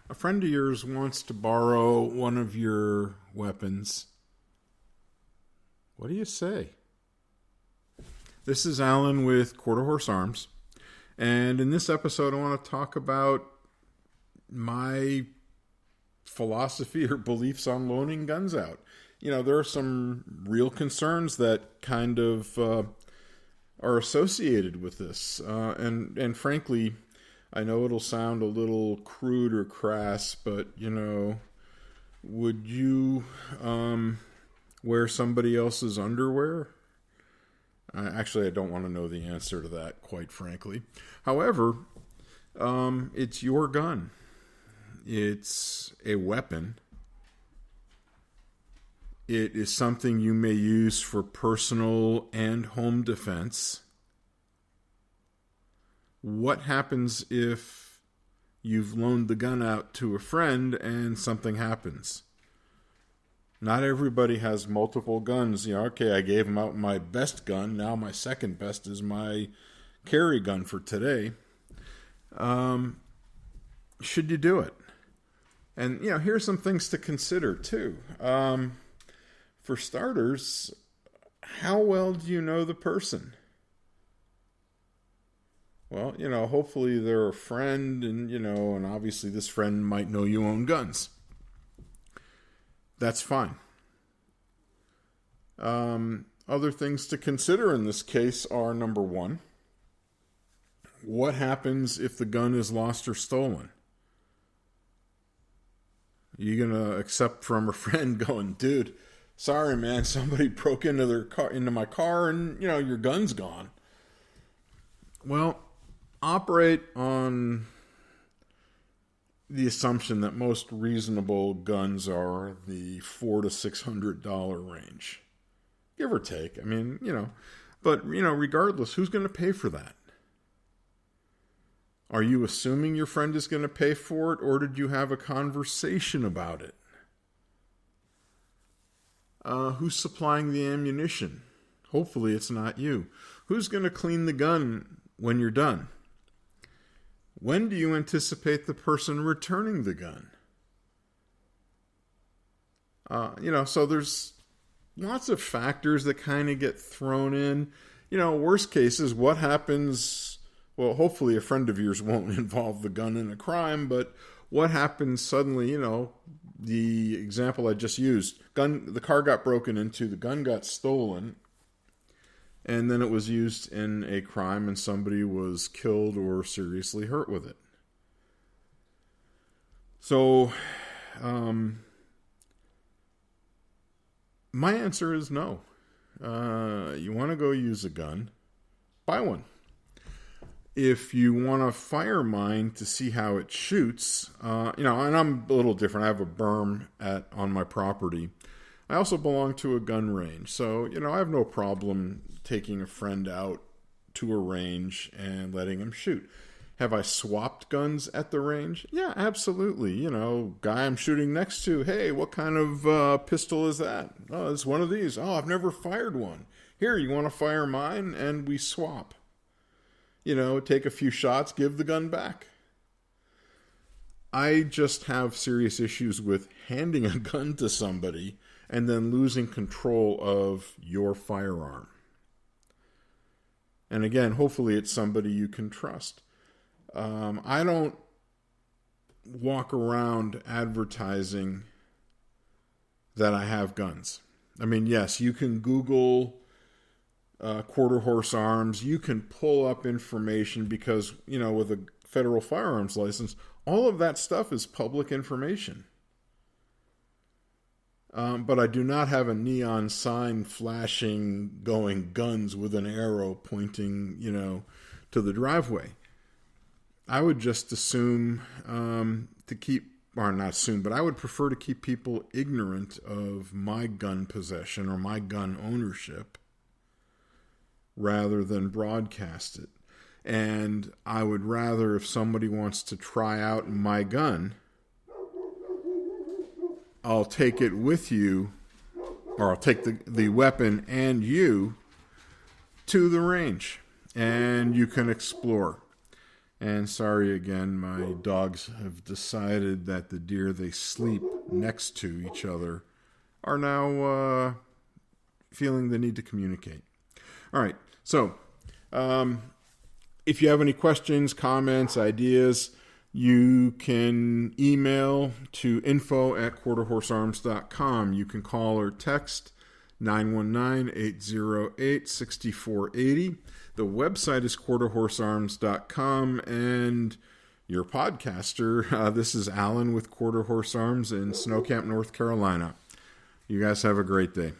A friend of yours wants to borrow one of your weapons. What do you say? This is Alan with Quarter Horse Arms. And in this episode, I want to talk about my philosophy or beliefs on loaning guns out. You know, there are some real concerns that kind of are associated with this. And frankly, I know it'll sound a little crude or crass, but, you know, would you wear somebody else's underwear? Actually, I don't want to know the answer to that, quite frankly. However, it's your gun. It's a weapon. It is something you may use for personal and home defense. What happens if you've loaned the gun out to a friend and something happens? Not everybody has multiple guns. You know, okay, I gave him out my best gun. Now my second best is my carry gun for today. Should you do it? And, you know, here's some things to consider, too. For starters, how well do you know the person? Well, you know, hopefully they're a friend and, you know, and obviously this friend might know you own guns. That's fine. Other things to consider in this case are, number one, what happens if the gun is lost or stolen? You're going to accept from a friend going, dude, sorry, man, somebody broke into my car and, you know, your gun's gone. Well, operate on the assumption that most reasonable guns are the $400 to $600 range, give or take. I mean, you know, but, you know, regardless, who's going to pay for that? Are you assuming your friend is going to pay for it, or did you have a conversation about it? Who's supplying the ammunition? Hopefully it's not you. Who's going to clean the gun when you're done? When do you anticipate the person returning the gun? You know, so there's lots of factors that kind of get thrown in. You know, worst cases, what happens? Well, hopefully a friend of yours won't involve the gun in a crime, but what happens suddenly, you know, the example I just used, the car got broken into, the gun got stolen, and then it was used in a crime and somebody was killed or seriously hurt with it. So, my answer is no. You want to go use a gun, buy one. If you want to fire mine to see how it shoots, you know, and I'm a little different. I have a berm on my property. I also belong to a gun range. So, you know, I have no problem taking a friend out to a range and letting him shoot. Have I swapped guns at the range? Yeah, absolutely. You know, guy I'm shooting next to, hey, what kind of pistol is that? Oh, it's one of these. Oh, I've never fired one. Here, you want to fire mine? And we swap. You know, take a few shots, give the gun back. I just have serious issues with handing a gun to somebody and then losing control of your firearm. And again, hopefully it's somebody you can trust. I don't walk around advertising that I have guns. I mean, yes, you can Google Quarter Horse Arms. You can pull up information because, you know, with a federal firearms license, all of that stuff is public information. But I do not have a neon sign flashing, going guns with an arrow pointing, you know, to the driveway. I would just assume but I would prefer to keep people ignorant of my gun possession or my gun ownership rather than broadcast it. And I would rather, if somebody wants to try out my gun, I'll take it with you, or I'll take the weapon and you to the range, and you can explore. And sorry again, my dogs have decided that the deer they sleep next to each other are now feeling the need to communicate. All right, so if you have any questions, comments, ideas, you can email to info@quarterhorsearms.com. You can call or text 919-808-6480. The website is quarterhorsearms.com, and your podcaster, this is Alan with Quarter Horse Arms in Snow Camp, North Carolina. You guys have a great day.